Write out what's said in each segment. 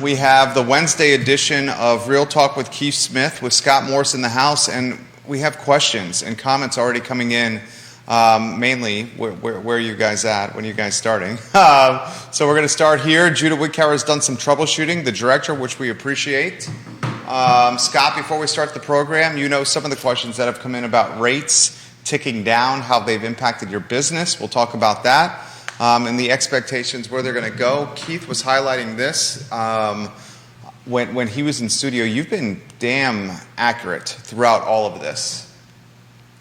We have the Wednesday edition of Real Talk with Keith Smith with Scott Morris in the house, and we have questions and comments already coming in. Mainly, where are you guys at? When are you guys starting? So we're going to start here. Judah Wickower has done some troubleshooting, the director, which we appreciate. Scott, before we start the program, you know some of the questions that have come in about rates ticking down, how they've impacted your business. We'll talk about that. And the expectations, where they're going to go. Keith was highlighting this. When he was in studio, you've been damn accurate throughout all of this.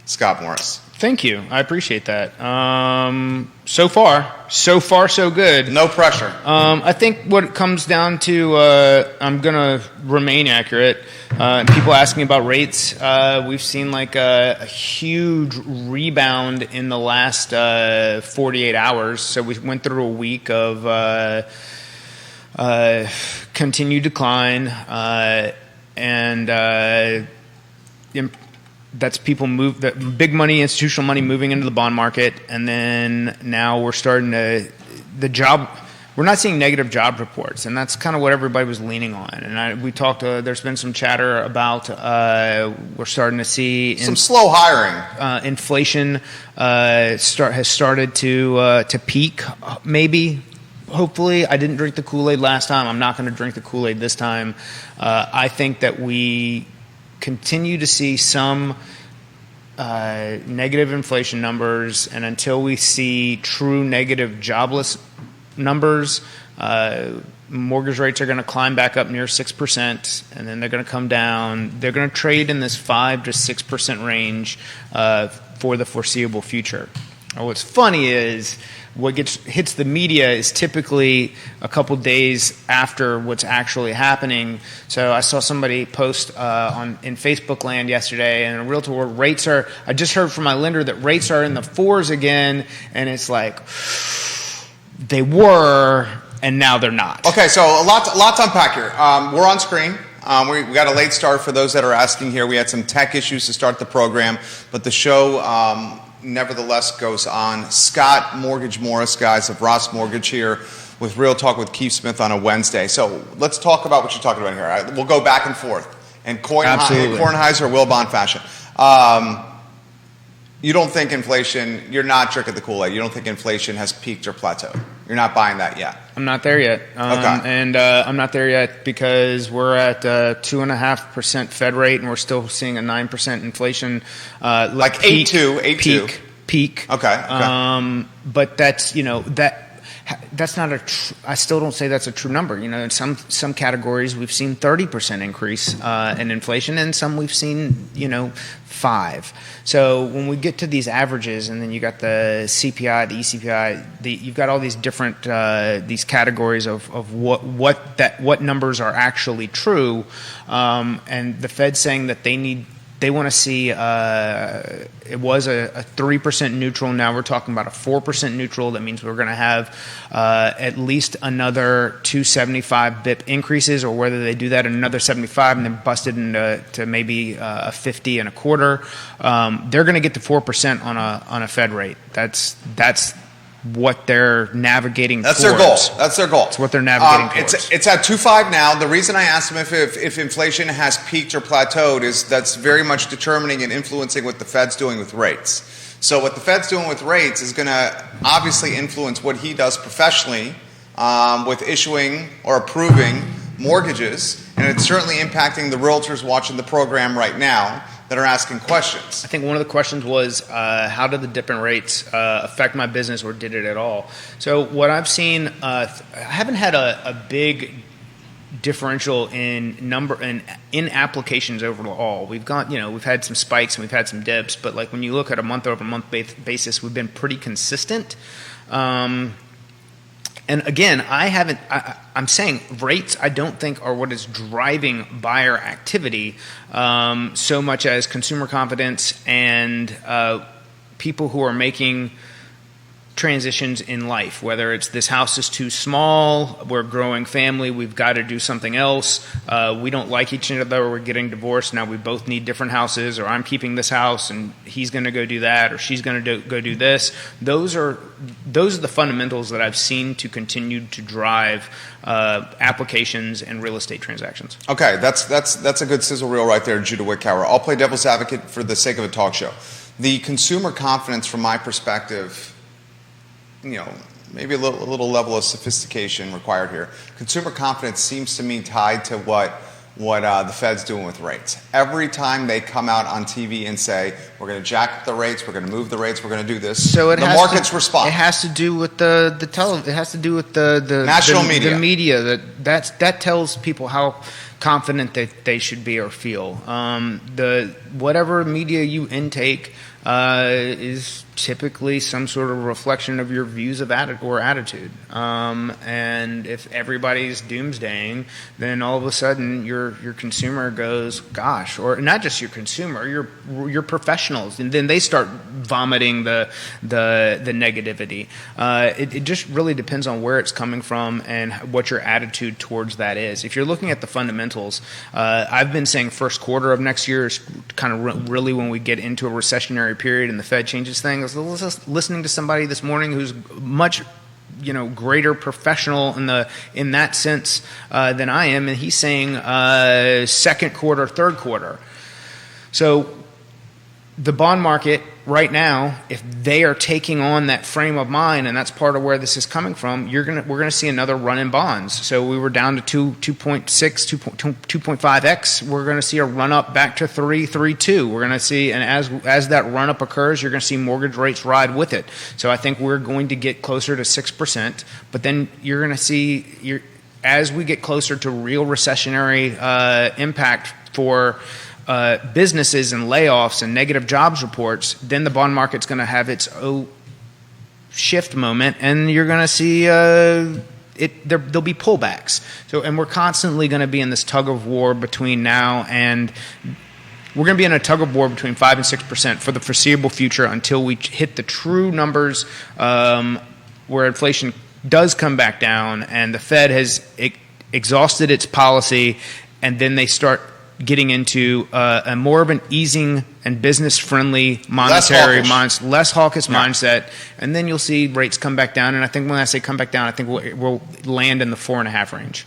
Scott Morris. Thank you. I appreciate that. So far, so good. No pressure. I think what it comes down to, I'm going to remain accurate. People asking about rates. We've seen like a huge rebound in the last 48 hours. So we went through a week of continued decline and that's people big money, institutional money moving into the bond market, and then now we're starting to we're not seeing negative job reports, and that's kind of what everybody was leaning on. And we talked. There's been some chatter about we're starting to see some slow hiring. Inflation has started to peak, maybe. Hopefully, I didn't drink the Kool-Aid last time. I'm not going to drink the Kool-Aid this time. I think that we continue to see some negative inflation numbers, and until we see true negative jobless numbers, mortgage rates are going to climb back up near 6%, and then they're going to come down. They're going to trade in this 5 to 6% range for the foreseeable future. Now, what's funny is what hits the media is typically a couple days after what's actually happening. So I saw somebody post in Facebook land yesterday, and in Realty where rates are. I just heard from my lender that rates are in the 4s again, and it's like they were, and now they're not. Okay, so a lot to unpack here. We're on screen. We got a late start for those that are asking here. We had some tech issues to start the program, but the show nevertheless goes on. Scott Mortgage Morris, guys, of Ross Mortgage here with Real Talk with Keith Smith on a Wednesday. So let's talk about what you're talking about here. We'll go back and forth. And Kornheiser, Wilbon fashion. You don't think inflation, you're not drinking the Kool-Aid. You don't think inflation has peaked or plateaued. You're not buying that yet. I'm not there yet. Okay. And I'm not there yet because we're at 2.5% Fed rate, and we're still seeing a 9% inflation. Like 8.2. Peak. Okay. But that's, that's not I still don't say that's a true number. In some categories we've seen 30% increase in inflation, and some we've seen 5. So when we get to these averages, and then you got the CPI, the ECPI, you've got all these different these categories of what numbers are actually true, and the Fed's saying that they want to see it was a 3% neutral. Now we're talking about a 4% neutral. That means we're going to have at least another 275 BIP increases, or whether they do that in another 75 and then bust it into maybe a 50 and a quarter. They're going to get to 4% on a Fed rate. That's what they're navigating towards. That's their goal. It's what they're navigating towards. It's at 2.5 now. The reason I asked them if inflation has peaked or plateaued is that's very much determining and influencing what the Fed's doing with rates. So what the Fed's doing with rates is going to obviously influence what he does professionally with issuing or approving mortgages, and it's certainly impacting the realtors watching the program right now that are asking questions. I think one of the questions was, how did the dip in rates affect my business, or did it at all? So what I've seen, I haven't had a big differential in number and in applications overall. We've had some spikes and we've had some dips, but like when you look at a month-over-month basis, we've been pretty consistent. And again, I'm saying rates I don't think are what is driving buyer activity so much as consumer confidence and people who are making transitions in life, whether it's this house is too small, we're a growing family, we've got to do something else, we don't like each other, we're getting divorced, now we both need different houses, or I'm keeping this house and he's going to go do that, or she's going to go do this. Those are the fundamentals that I've seen to continue to drive applications and real estate transactions. Okay, that's a good sizzle reel right there, Judah Wickower. I'll play devil's advocate for the sake of a talk show. The consumer confidence, from my perspective, maybe a little level of sophistication required here. Consumer confidence seems to me tied to what the Fed's doing with rates. Every time they come out on TV and say, we're going to jack up the rates, we're going to move the rates, we're going to do this, so the markets respond. It has to do with it has to do with the national media. The media that tells people how confident that they should be or feel. Whatever media you intake is typically some sort of reflection of your views of attitude. And if everybody's doomsdaying, then all of a sudden your consumer goes, gosh, or not just your consumer, your professionals, and then they start vomiting the negativity. It just really depends on where it's coming from and what your attitude towards that is. If you're looking at the fundamentals, I've been saying first quarter of next year is kind of really when we get into a recessionary period and the Fed changes things. I was listening to somebody this morning who's much greater professional in that sense than I am, and he's saying second quarter, third quarter. So the bond market right now, if they are taking on that frame of mind, and that's part of where this is coming from, we're gonna see another run in bonds. So we were down to 2.6, 2.5x. We're gonna see a run up back to 3.2. We're gonna see, and as that run up occurs, you're gonna see mortgage rates ride with it. So I think we're going to get closer to 6%. But then you're gonna see, as we get closer to real recessionary impact for businesses and layoffs and negative jobs reports, then the bond market's going to have its own shift moment, and you're going to see there'll be pullbacks. So, and we're constantly going to be in this tug of war between now and we're going to be in a tug of war between 5 and 6% for the foreseeable future until we hit the true numbers where inflation does come back down and the Fed has exhausted its policy, and then they start getting into a more of an easing and business-friendly monetary mindset, less hawkish mindset, and then you'll see rates come back down. And I think when I say come back down, I think we'll land in the 4.5 range.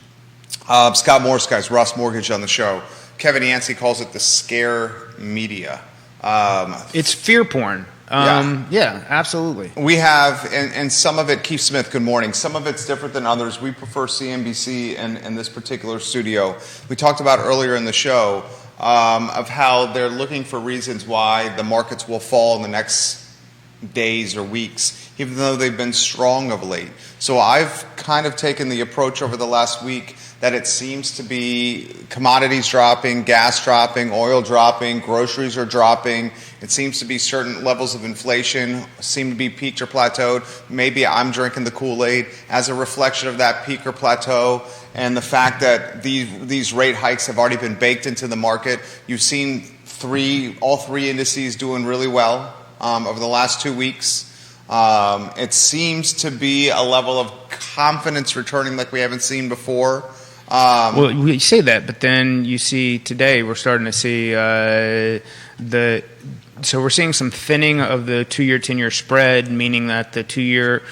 Scott Morse, guys, Ross Mortgage on the show. Kevin Yancey calls it the scare media. It's fear porn. Yeah, absolutely. We have, and some of it, Keith Smith, good morning. Some of it's different than others. We prefer CNBC in this particular studio. We talked about earlier in the show of how they're looking for reasons why the markets will fall in the next days or weeks, even though they've been strong of late. So I've kind of taken the approach over the last week that it seems to be commodities dropping, gas dropping, oil dropping, groceries are dropping. It seems to be certain levels of inflation seem to be peaked or plateaued. Maybe I'm drinking the Kool-Aid as a reflection of that peak or plateau and the fact that these rate hikes have already been baked into the market. You've seen all three indices doing really well over the last 2 weeks. It seems to be a level of confidence returning like we haven't seen before. Well, you say that, but then you see today we're starting to see so we're seeing some thinning of the 2-year, 10-year spread, meaning that the 2-year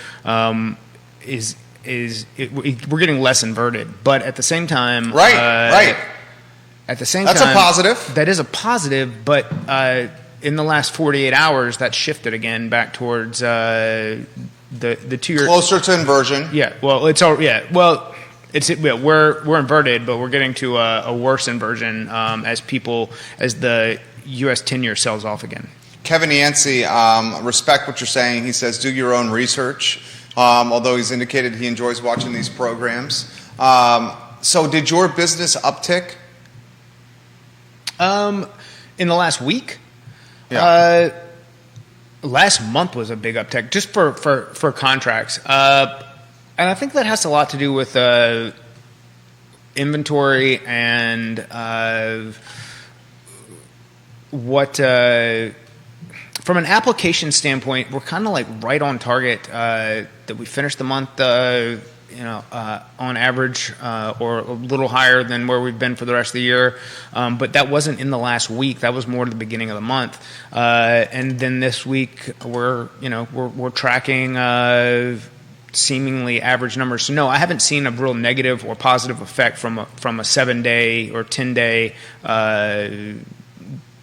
we're getting less inverted. But at the same time, right. At the same time, that's a positive. That is a positive, but in the last 48 hours, that shifted again back towards the 2-year, closer to inversion. Yeah. Well, it's all well. We're inverted, but we're getting to a worse inversion as the U.S. 10-year sells off again. Kevin Yancey, respect what you're saying. He says do your own research, although he's indicated he enjoys watching these programs. So did your business uptick? In the last week? Yeah. Last month was a big uptick just for contracts. And I think that has a lot to do with inventory and from From an application standpoint, we're kind of like right on target that we finished the month, on average, or a little higher than where we've been for the rest of the year. But that wasn't in the last week. That was more at the beginning of the month. And then this week, we're tracking seemingly average numbers. So no, I haven't seen a real negative or positive effect from a 7-day or 10-day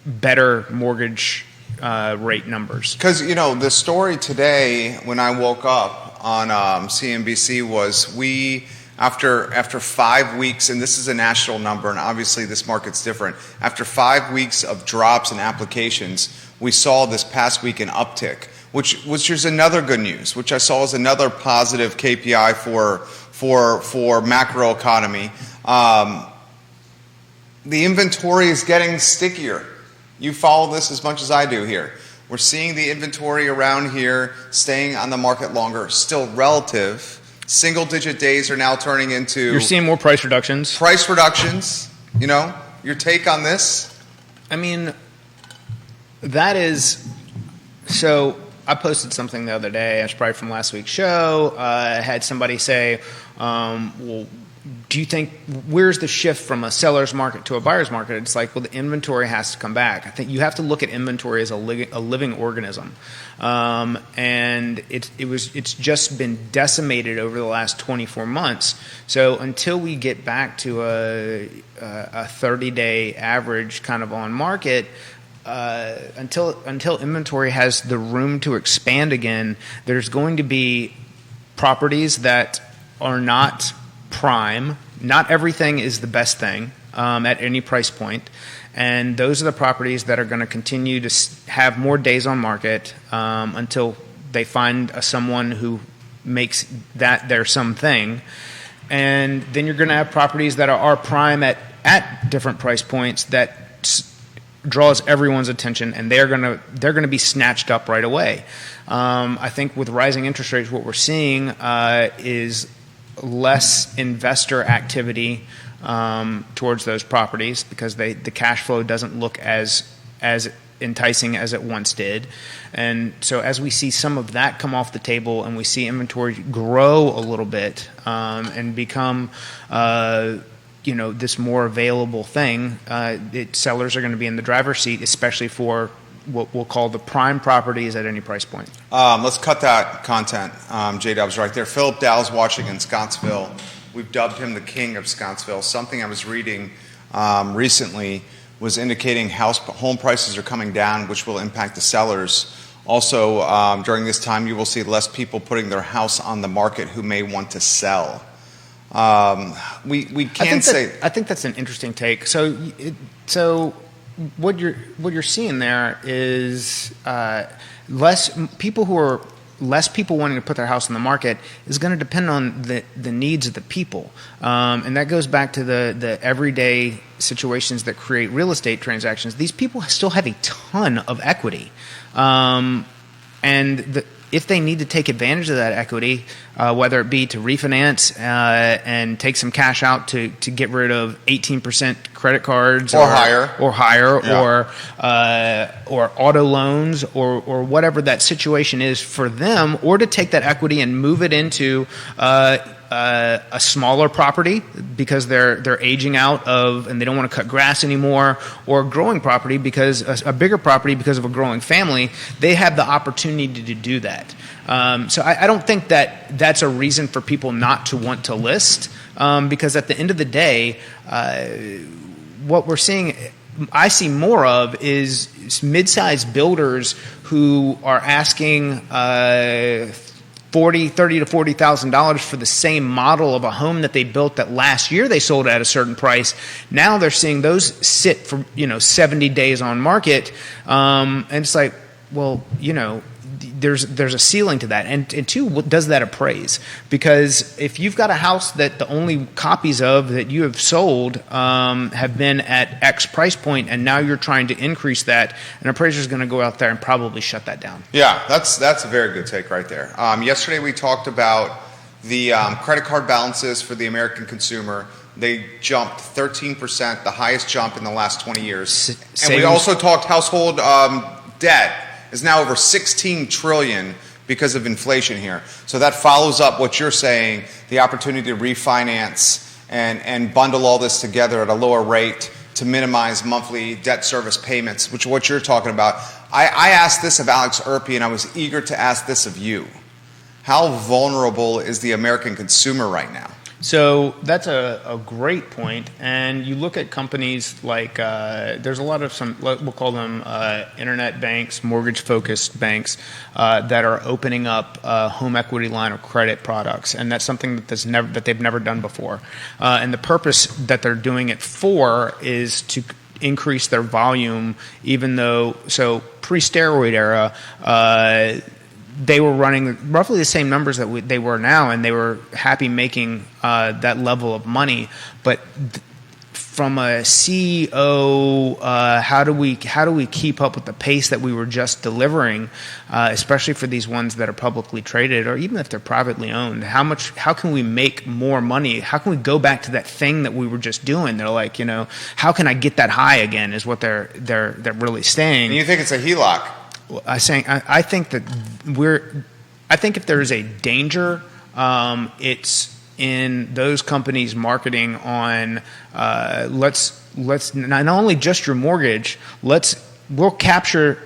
better mortgage rate numbers. Because, the story today when I woke up on CNBC was after 5 weeks, and this is a national number, and obviously this market's different, after 5 weeks of drops in applications, we saw this past week an uptick, which is another good news, which I saw as another positive KPI for macro economy. The inventory is getting stickier. You follow this as much as I do here. We're seeing the inventory around here staying on the market longer, still relative. Single-digit days are now turning into... You're seeing more price reductions. Price reductions, your take on this? I mean, that is... So I posted something the other day, it's probably from last week's show. I had somebody say, well, do you think, where's the shift from a seller's market to a buyer's market? It's like, well, the inventory has to come back. I think you have to look at inventory as a living organism. And it's just been decimated over the last 24 months. So until we get back to a 30-day average kind of on market, until inventory has the room to expand again, there's going to be properties that are not prime. Not everything is the best thing at any price point, and those are the properties that are going to continue to have more days on market until they find someone who makes that their something. And then you're going to have properties that are prime at different price points that draws everyone's attention, and they're going to be snatched up right away. I think with rising interest rates, what we're seeing is less investor activity towards those properties because the cash flow doesn't look as enticing as it once did. And so as we see some of that come off the table and we see inventory grow a little bit and become this more available thing, sellers are going to be in the driver's seat, especially for what we'll call the prime properties at any price point. Let's cut that content. J-Dub's right there. Philip Dow's watching in Scottsville. We've dubbed him the king of Scottsville. Something I was reading recently was indicating home prices are coming down, which will impact the sellers. Also, during this time, you will see less people putting their house on the market who may want to sell. We can say... I think that's an interesting take. So what you're seeing there is less people wanting to put their house on the market is going to depend on the needs of the people, and that goes back to the everyday situations that create real estate transactions. These people still have a ton of equity, and if they need to take advantage of that equity, whether it be to refinance and take some cash out to get rid of 18% credit cards or higher, yeah, or auto loans or whatever that situation is for them, or to take that equity and move it into a smaller property because they're aging out of and they don't want to cut grass anymore, or a growing property because a bigger property because of a growing family, they have the opportunity to do that. So I don't think that that's a reason for people not to want to list, because at the end of the day, what we're seeing, I see more of is mid-sized builders who are asking $30,000 to $40,000 for the same model of a home that they built that last year they sold at a certain price. Now they're seeing those sit for 70 days on market, and it's like, well, there's a ceiling to that, and two, what does that appraise? Because if you've got a house that the only copies of that you have sold have been at X price point, and now you're trying to increase that, an appraiser is going to go out there and probably shut that down. Yeah, that's a very good take right there. Yesterday we talked about the credit card balances for the American consumer. They jumped 13%, the highest jump in the last 20 years. And we also talked household debt. is now over 16 trillion because of inflation here. So that follows up what you're saying, the opportunity to refinance and bundle all this together at a lower rate to minimize monthly debt service payments, which is what you're talking about. I asked this of Alex Erpy, and I was eager to ask this of you. How vulnerable is the American consumer right now? So that's a great point. And you look at companies like, there's a lot of we'll call them internet banks, mortgage-focused banks that are opening up home equity line of credit products. And that's something that they've never done before. And the purpose that they're doing it for is to increase their volume, even though, so pre-steroid era, they were running roughly the same numbers that they were now, and they were happy making that level of money. But from a CEO, how do we keep up with the pace that we were just delivering, especially for these ones that are publicly traded, or even if they're privately owned? How can we make more money? How can we go back to that thing that we were just doing? They're like, how can I get that high again? Is what they're really saying. And you think it's a HELOC? I think if there is a danger, it's in those companies marketing on let's not only just your mortgage, we'll capture.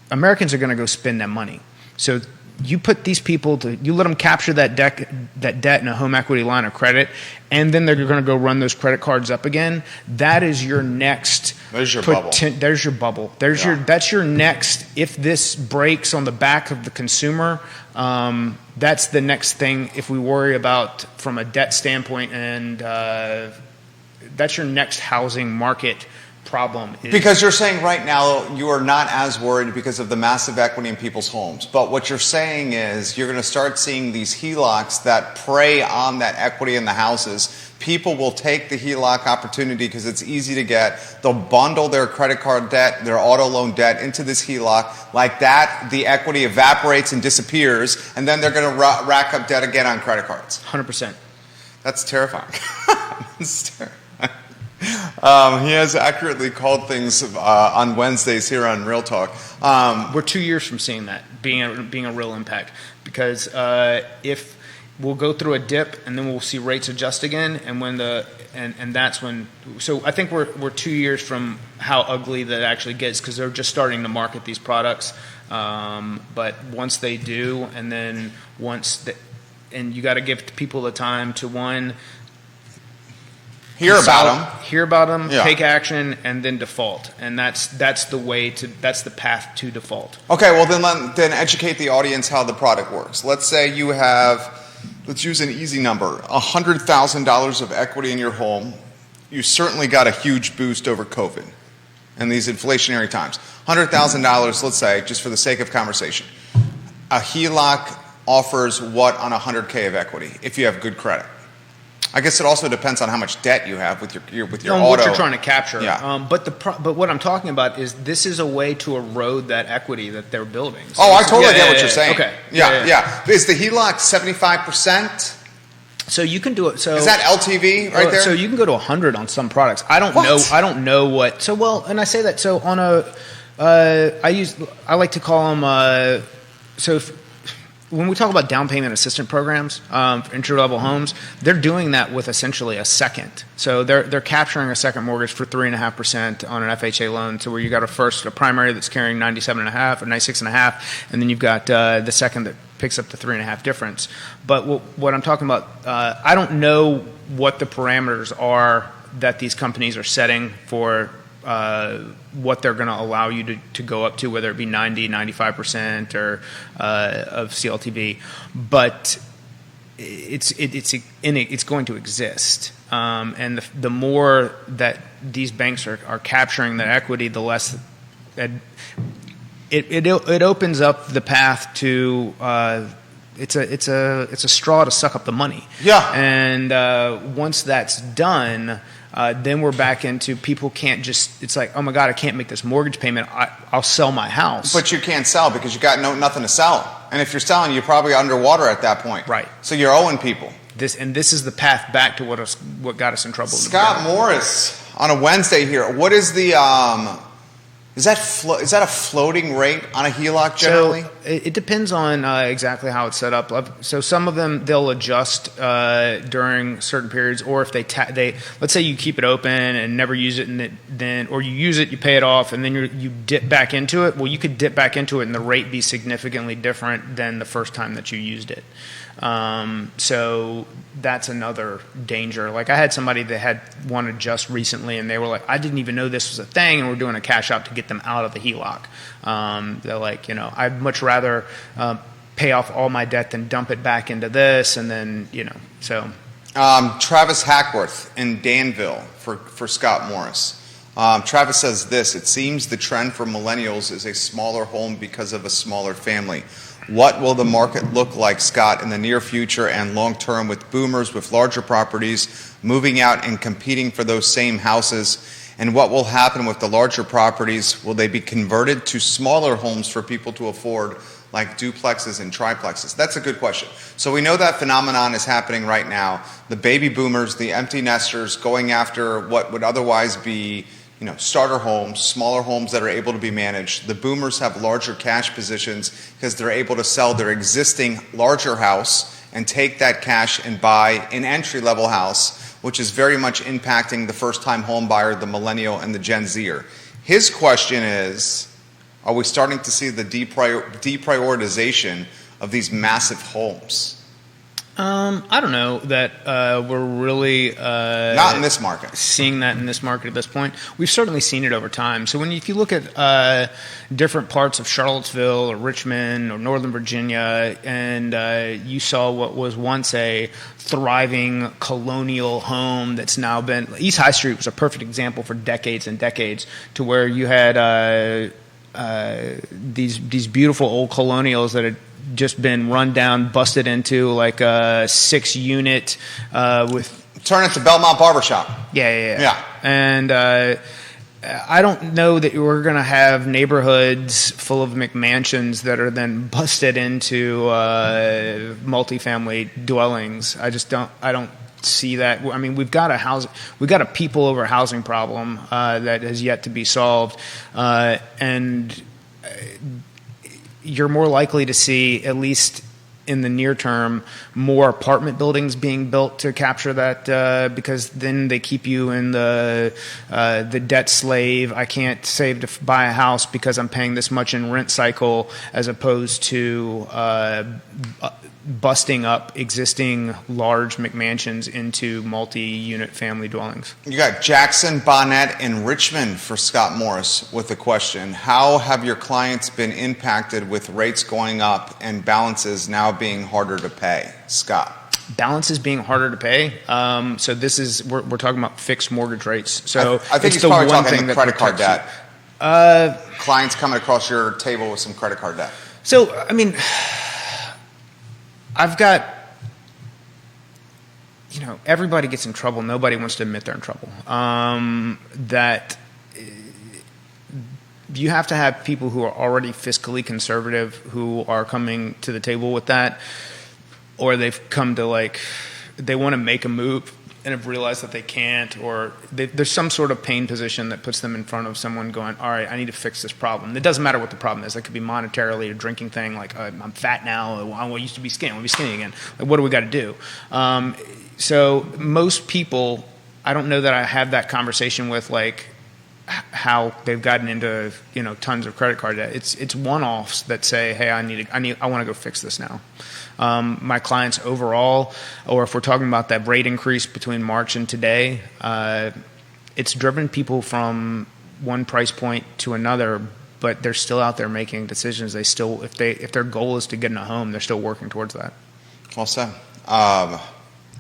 Americans are going to go spend that money. So you put these people you let them capture that debt in a home equity line of credit, and then they're going to go run those credit cards up again. That is your next. There's your bubble. There's your bubble. That's your next. If this breaks on the back of the consumer, that's the next thing. If we worry about from a debt standpoint, and that's your next housing market problem. Because you're saying right now you are not as worried because of the massive equity in people's homes. But what you're saying is you're going to start seeing these HELOCs that prey on that equity in the houses. People will take the HELOC opportunity because it's easy to get. They'll bundle their credit card debt, their auto loan debt into this HELOC. Like that, the equity evaporates and disappears, and then they're going to rack up debt again on credit cards. 100%. That's terrifying. That's terrifying. He has accurately called things on Wednesdays here on Real Talk. We're 2 years from seeing that being a real impact, because if we'll go through a dip and then we'll see rates adjust again, and that's when. So I think we're 2 years from how ugly that actually gets, because they're just starting to market these products. But once they do, and then and you got to give people the time to hear about them, yeah. Take action, and then default. And that's the path to default. Okay, well then educate the audience how the product works. Let's say you have, let's use an easy number, $100,000 of equity in your home. You certainly got a huge boost over COVID and these inflationary times. $100,000, let's say, just for the sake of conversation. A HELOC offers what on $100K of equity if you have good credit? I guess it also depends on how much debt you have with your auto. What you're trying to capture. Yeah. But what I'm talking about is this is a way to erode that equity that they're building. So I totally get what you're saying. Okay. Yeah. Is the HELOC 75%? So you can do it. So is that LTV right there? So you can go to 100 on some products. I don't know what. So and I say that. So on I like to call them. When we talk about down payment assistance programs for entry-level homes, they're doing that with essentially a second. So they're capturing a second mortgage for 3.5% on an FHA loan. So where you got a primary that's carrying 97.5 or 96.5, and then you've got the second that picks up the 3.5 difference. But what I'm talking about, I don't know what the parameters are that these companies are setting for what they're going to allow you to go up to, whether it be 90, 95% or of CLTV, but it's going to exist. And the more that these banks are capturing that equity, the less it opens up the path to. It's a straw to suck up the money. Yeah. And once that's done. Then we're back into people can't just. It's like, oh my God, I can't make this mortgage payment. I'll sell my house. But you can't sell because you got nothing to sell. And if you're selling, you're probably underwater at that point. Right. So you're owing people. This is the path back to what got us in trouble. Scott Morris on a Wednesday here. What is the Is that a floating rate on a HELOC generally? So it depends on exactly how it's set up. So some of them they'll adjust during certain periods, or if they let's say you keep it open and never use it, and then or you use it, you pay it off, and then you dip back into it. Well, you could dip back into it, and the rate be significantly different than the first time that you used it. So that's another danger. Like I had somebody that had one adjust recently, and they were like, I didn't even know this was a thing, and we're doing a cash out to get them out of the HELOC. They're like, I'd much rather pay off all my debt than dump it back into this, and then, so. Travis Hackworth in Danville for Scott Morris. Travis says this: it seems the trend for millennials is a smaller home because of a smaller family. What will the market look like, Scott, in the near future and long term with boomers with larger properties moving out and competing for those same houses? And what will happen with the larger properties? Will they be converted to smaller homes for people to afford, like duplexes and triplexes? That's a good question. So we know that phenomenon is happening right now. The baby boomers, the empty nesters, going after what would otherwise be starter homes, smaller homes that are able to be managed. The boomers have larger cash positions because they're able to sell their existing larger house and take that cash and buy an entry-level house, which is very much impacting the first-time home buyer, the millennial and the Gen Zer. His question is, are we starting to see the deprioritization of these massive homes? I don't know that we're really not in this market. Seeing that in this market at this point. We've certainly seen it over time. So if you look at different parts of Charlottesville or Richmond or Northern Virginia, and you saw what was once a thriving colonial home that's now been, East High Street was a perfect example for decades and decades, to where you had these beautiful old colonials that had just been run down, busted into, like a 6-unit with... Turn it to Belmont Barbershop. Yeah. And I don't know that we're going to have neighborhoods full of McMansions that are then busted into multifamily dwellings. I don't see that. I mean, we've got a people over housing problem that has yet to be solved, and you're more likely to see, at least in the near term, more apartment buildings being built to capture that, because then they keep you in the debt slave. I can't save to buy a house because I'm paying this much in rent cycle, as opposed to busting up existing large McMansions into multi-unit family dwellings. You got Jackson Bonnet in Richmond for Scott Morris with a question. How have your clients been impacted with rates going up and balances now being harder to pay? Scott. Balances being harder to pay. So this is, we're talking about fixed mortgage rates. So I think he's probably talking the credit card debt. Clients coming across your table with some credit card debt. So, I mean, I've got, everybody gets in trouble. Nobody wants to admit they're in trouble. That you have to have people who are already fiscally conservative who are coming to the table with that, or they've come to they want to make a move and have realized that they can't, or there's some sort of pain position that puts them in front of someone going, all right, I need to fix this problem. It doesn't matter what the problem is. It could be monetarily, a drinking thing, like I'm fat now, I used to be skinny, I want to be skinny again. Like, what do we got to do? So most people, I don't know that I have that conversation with, how they've gotten into tons of credit card debt. It's one-offs that say, hey, I want to go fix this now. My clients overall, or if we're talking about that rate increase between March and today, it's driven people from one price point to another, but they're still out there making decisions. They still, if their goal is to get in a home, they're still working towards that. Well said.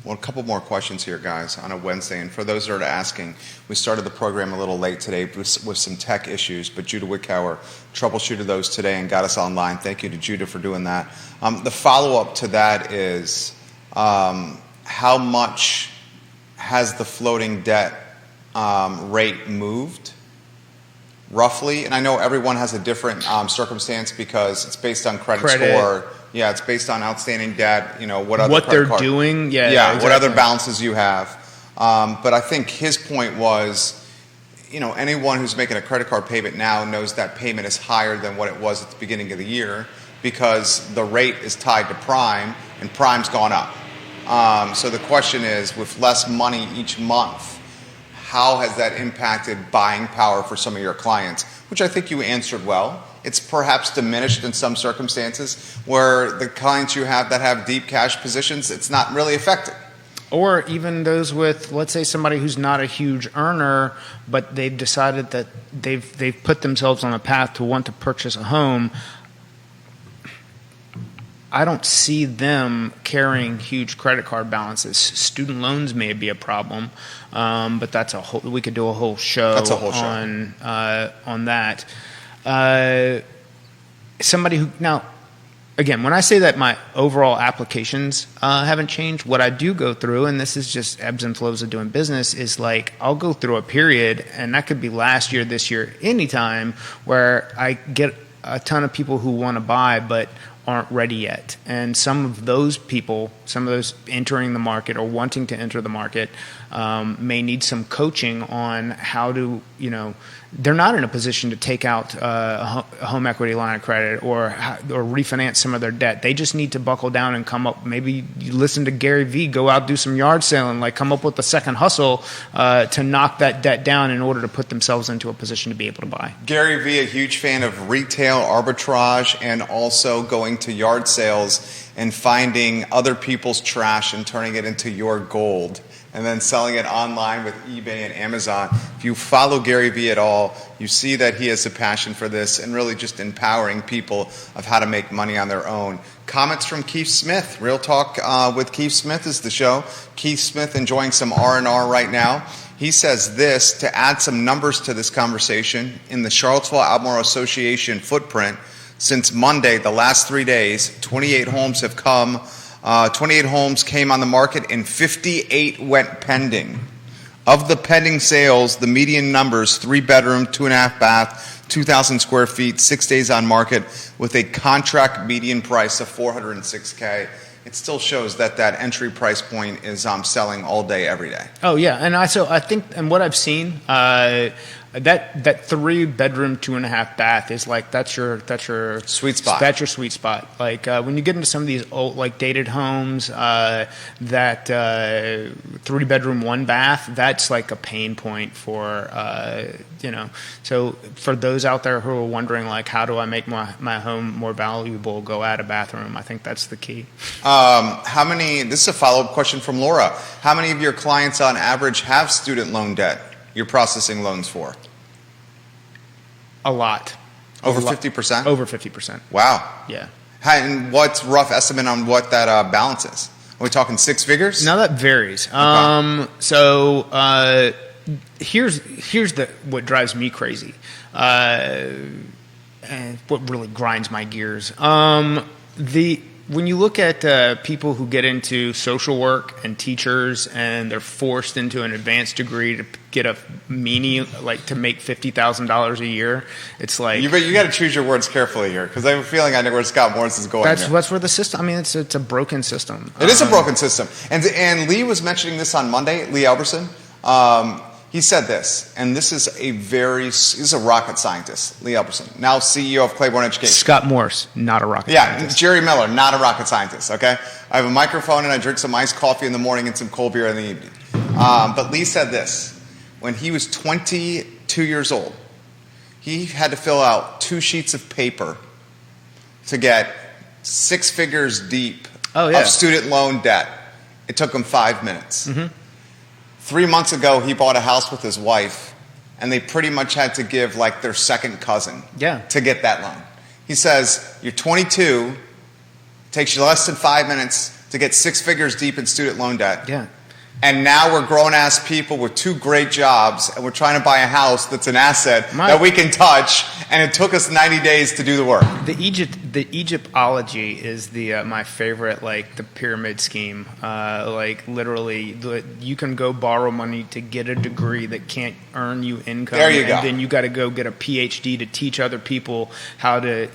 Well, a couple more questions here, guys, on a Wednesday. And for those that are asking, we started the program a little late today with some tech issues, but Judah Wickower troubleshooted those today and got us online. Thank you to Judah for doing that. The follow-up to that is, how much has the floating debt rate moved, roughly? And I know everyone has a different circumstance because it's based on credit score. Yeah, it's based on outstanding debt, what they're doing. Yeah, exactly. What other balances you have. But I think his point was, anyone who's making a credit card payment now knows that payment is higher than what it was at the beginning of the year because the rate is tied to prime and prime's gone up. So the question is, with less money each month, how has that impacted buying power for some of your clients? Which I think you answered well. It's perhaps diminished in some circumstances where the clients you have that have deep cash positions, it's not really affected. Or even those with, let's say, somebody who's not a huge earner, but they've decided that they've put themselves on a path to want to purchase a home. I don't see them carrying huge credit card balances. Student loans may be a problem, but that's we could do a whole show. That's a whole show on that. Somebody who now. Again, when I say that my overall applications haven't changed, what I do go through, and this is just ebbs and flows of doing business, is like I'll go through a period, and that could be last year, this year, anytime, where I get a ton of people who want to buy but aren't ready yet. And some of those people, some of those entering the market or wanting to enter the market may need some coaching on how to, they're not in a position to take out a home equity line of credit or refinance some of their debt. They just need to buckle down and come up. Maybe you listen to Gary Vee, go out, do some yard selling, like come up with a second hustle to knock that debt down in order to put themselves into a position to be able to buy. Gary Vee, a huge fan of retail arbitrage and also going to yard sales and finding other people's trash and turning it into your gold, and then selling it online with eBay and Amazon. If you follow Gary Vee at all, you see that he has a passion for this and really just empowering people of how to make money on their own. Comments from Keith Smith. Real Talk with Keith Smith is the show. Keith Smith enjoying some R&R right now. He says this, to add some numbers to this conversation, in the Charlottesville-Albemarle Association footprint, since Monday, the last 3 days, 28 homes have come. 28 homes came on the market and 58 went pending. Of the pending sales, the median numbers, 3-bedroom, 2.5 bath, 2,000 square feet, 6 days on market with a contract median price of $406K. It still shows that entry price point is selling all day, every day. Oh yeah, and I think, and what I've seen, that 3-bedroom, 2.5 bath is like that's your sweet spot. That's your sweet spot. Like when you get into some of these old, like dated homes, that 3-bedroom, 1 bath, that's like a pain point for So for those out there who are wondering, like, how do I make my home more valuable? Go add a bathroom. I think that's the key. This is a follow-up question from Laura. How many of your clients on average have student loan debt you're processing loans for? A lot. Over 50%? Over 50%. Wow. Yeah. And what's rough estimate on what that balance is? Are we talking 6 figures? No, that varies. Okay. Here's what drives me crazy, and what really grinds my gears. When you look at people who get into social work and teachers, and they're forced into an advanced degree to get a like to make $50,000 a year, it's like you got to choose your words carefully here, because I have a feeling I know where Scott Morris is going. That's where the system. I mean, it's a broken system. It is a broken system, and Lee was mentioning this on Monday. Lee Alberson. He said this, and this is a rocket scientist, Lee Alberson, now CEO of Claiborne Education. Scott Morris, not a rocket scientist. Jerry Miller, not a rocket scientist, okay? I have a microphone and I drink some iced coffee in the morning and some cold beer in the evening. But Lee said this, when he was 22 years old, he had to fill out 2 sheets of paper to get 6 figures deep of student loan debt. It took him 5 minutes. Mm-hmm. 3 months ago, he bought a house with his wife, and they pretty much had to give like their second cousin to get that loan. He says, you're 22, takes you less than 5 minutes to get 6 figures deep in student loan debt. Yeah. And now we're grown-ass people with 2 great jobs, and we're trying to buy a house that's an asset that we can touch, and it took us 90 days to do the work. The Egyptology is my favorite, like the pyramid scheme. Like literally, you can go borrow money to get a degree that can't earn you income. There you go. And then you got to go get a PhD to teach other people how to,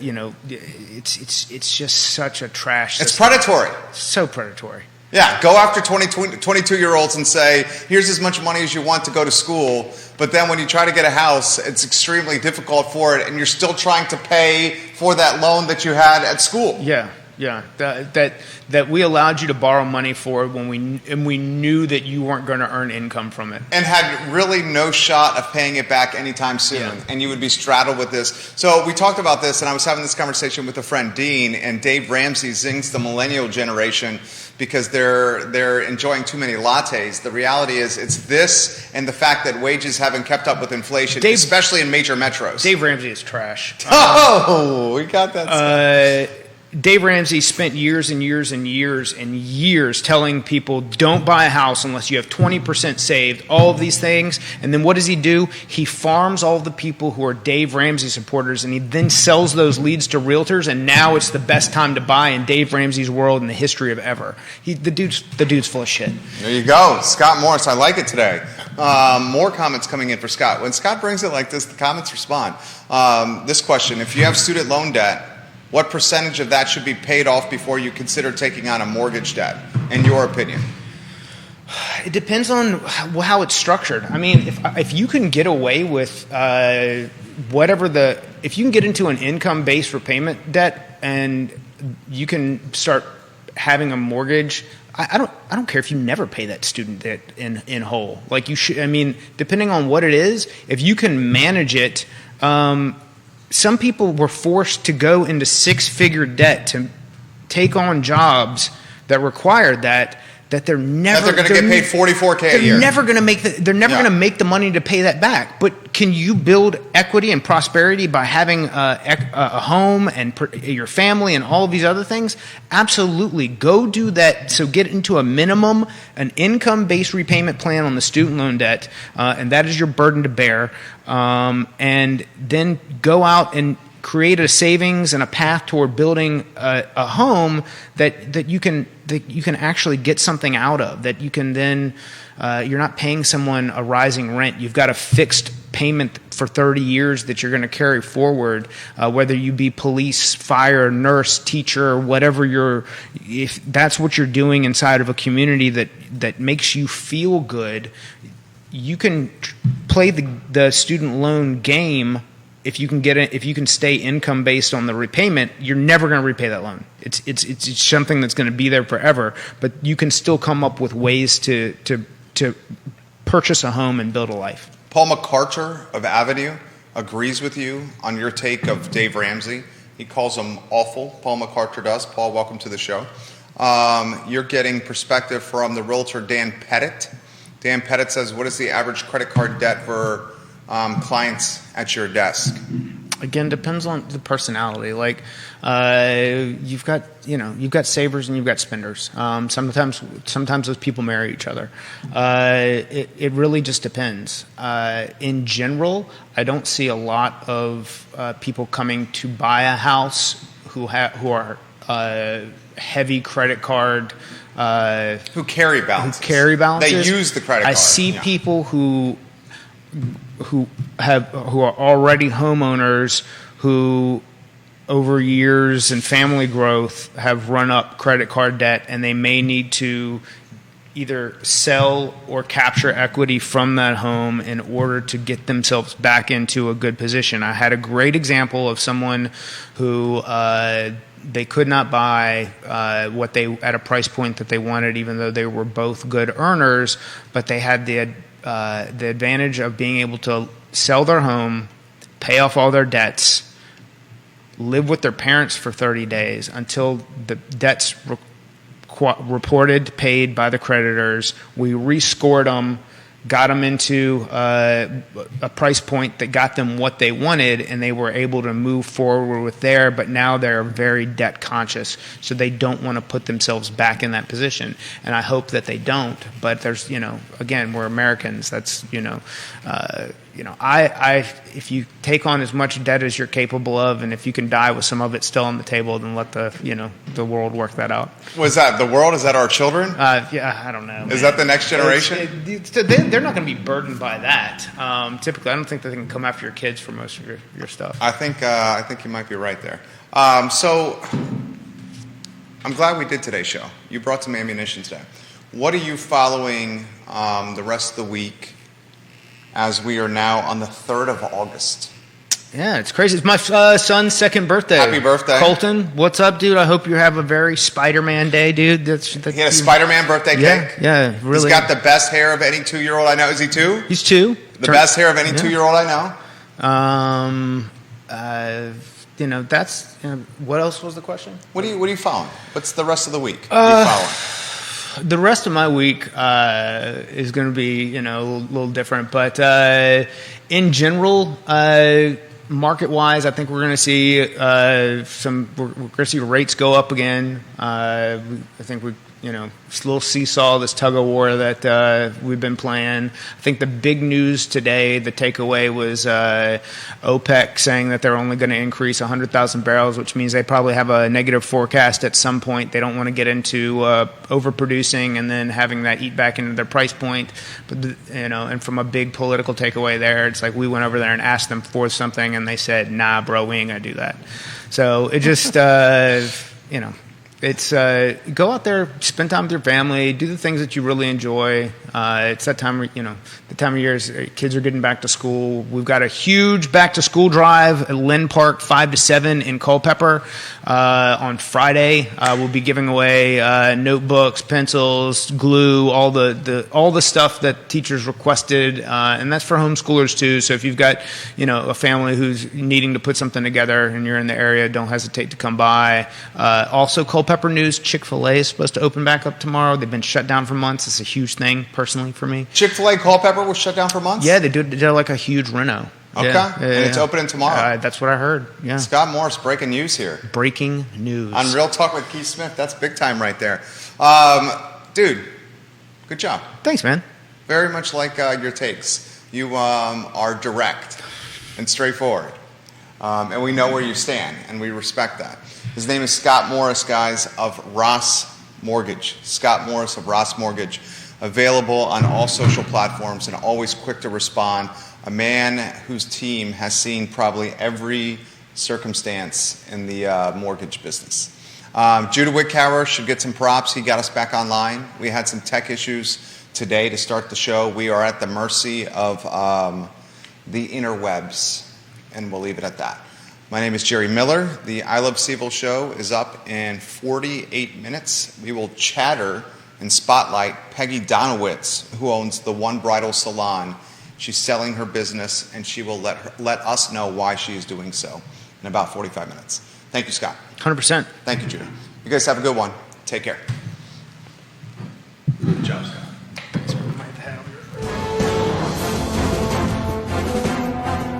it's just such a trash system. It's predatory. So predatory. Yeah, go after 22-year-olds and say, here's as much money as you want to go to school, but then when you try to get a house, it's extremely difficult for it, and you're still trying to pay for that loan that you had at school. Yeah. That we allowed you to borrow money for when we knew that you weren't going to earn income from it, and had really no shot of paying it back anytime soon, and you would be straddled with this. So we talked about this, and I was having this conversation with a friend, Dean, and Dave Ramsey zings the millennial generation because they're enjoying too many lattes. The reality is it's this and the fact that wages haven't kept up with inflation, especially in major metros. Dave Ramsey is trash. Oh, we got that stuff. Dave Ramsey spent years and years and years and years telling people, don't buy a house unless you have 20% saved, all of these things. And then what does he do? He farms all the people who are Dave Ramsey supporters, and he then sells those leads to realtors, and now it's the best time to buy in Dave Ramsey's world in the history of ever. The dude's full of shit. There you go. Scott Morris, I like it today. More comments coming in for Scott. When Scott brings it like this, the comments respond. This question, if you have student loan debt, what percentage of that should be paid off before you consider taking on a mortgage debt, in your opinion? It depends on how it's structured. I mean, if you can get away with if you can get into an income-based repayment debt and you can start having a mortgage, I don't care if you never pay that student debt in whole. Like you should. I mean, depending on what it is, if you can manage it. Some people were forced to go into six-figure debt to take on jobs that required that they're never going to get paid $44K a year. They're never going to make going to make the money to pay that back. But can you build equity and prosperity by having a home and your family and all of these other things? Absolutely. Go do that. So get into an income-based repayment plan on the student loan debt, and that is your burden to bear. And then go out and create a savings and a path toward building a home that you can actually get something out of, that you can then you're not paying someone a rising rent. You've got a fixed payment for 30 years that you're going to carry forward, whether you be police, fire, nurse, teacher, whatever if that's what you're doing inside of a community that makes you feel good, you can play the student loan game. If you can stay income based on the repayment, you're never going to repay that loan. It's something that's going to be there forever. But you can still come up with ways to purchase a home and build a life. Paul McCarter of Avenue agrees with you on your take of Dave Ramsey. He calls him awful. Paul McCarter does. Paul, welcome to the show. You're getting perspective from the realtor Dan Pettit. Dan Pettit says, "What is the average credit card debt for clients at your desk?" Again, depends on the personality. Like you've got savers and you've got spenders. Sometimes those people marry each other. It really just depends. In general, I don't see a lot of people coming to buy a house who are heavy credare card. Who carry balances. They use the credit card. I see people who are already homeowners who over years and family growth have run up credit card debt, and they may need to either sell or capture equity from that home in order to get themselves back into a good position. I had a great example of someone who they could not buy at a price point that they wanted, even though they were both good earners, but they had the advantage of being able to sell their home, pay off all their debts, live with their parents for 30 days until the debts reported, paid by the creditors. We rescored them, got them into a price point that got them what they wanted, and they were able to move forward with there, but now they're very debt conscious, so they don't want to put themselves back in that position. And I hope that they don't, but there's, again, we're Americans. That's, if you take on as much debt as you're capable of, and if you can die with some of it still on the table, then let the world work that out. Was that the world? Is that our children? Yeah, I don't know. Is that the next generation? They're not going to be burdened by that. Typically, I don't think they can come after your kids for most of your stuff. I think you might be right there. So I'm glad we did today's show. You brought some ammunition today. What are you following the rest of the week as we are now on the 3rd of August? Yeah, it's crazy. It's my son's second birthday. Happy birthday. Colton, what's up, dude? I hope you have a very Spider-Man day, dude. He had a Spider-Man birthday cake? Yeah, really. He's got the best hair of any 2-year-old I know. Is he 2? He's 2. The best hair of any 2-year-old I know? That's, what else was the question? What are you following? What's the rest of the week? What are you following? The rest of my week is going to be, a little different. But in general, market-wise, I think we're going to see we're going to see rates go up again. I think little seesaw, this tug of war that we've been playing. I think the big news today, the takeaway was OPEC saying that they're only going to increase 100,000 barrels, which means they probably have a negative forecast at some point. They don't want to get into overproducing and then having that eat back into their price point. But and from a big political takeaway there, it's like we went over there and asked them for something, and they said, "Nah, bro, we ain't gonna do that." So it just It's go out there, spend time with your family, do the things that you really enjoy. It's that time, the time of year kids are getting back to school. We've got a huge back to school drive at Lynn Park, 5 to 7 in Culpeper on Friday. We'll be giving away notebooks, pencils, glue, all the stuff that teachers requested, and that's for homeschoolers too. So if you've got a family who's needing to put something together and you're in the area, don't hesitate to come by. Also, Culpeper news, Chick-fil-A is supposed to open back up tomorrow. They've been shut down for months. It's a huge thing, personally, for me. Chick-fil-A Culpeper was shut down for months? Yeah, they did like a huge reno. Okay, and it's opening tomorrow. That's what I heard, yeah. Scott Morris, breaking news here. Breaking news. On Real Talk with Keith Smith. That's big time right there. Dude, good job. Thanks, man. Very much like your takes. You are direct and straightforward. And we know where you stand, and we respect that. His name is Scott Morris, guys, of Ross Mortgage. Scott Morris of Ross Mortgage. Available on all social platforms and always quick to respond. A man whose team has seen probably every circumstance in the mortgage business. Judah Wickower should get some props. He got us back online. We had some tech issues today to start the show. We are at the mercy of the interwebs, and we'll leave it at that. My name is Jerry Miller. The I Love CVille show is up in 48 minutes. We will chatter and spotlight Peggy Donowitz, who owns the One Bridal Salon. She's selling her business, and she will let us know why she is doing so in about 45 minutes. Thank you, Scott. 100%. Thank you, Judah. You guys have a good one. Take care. Good job, Scott.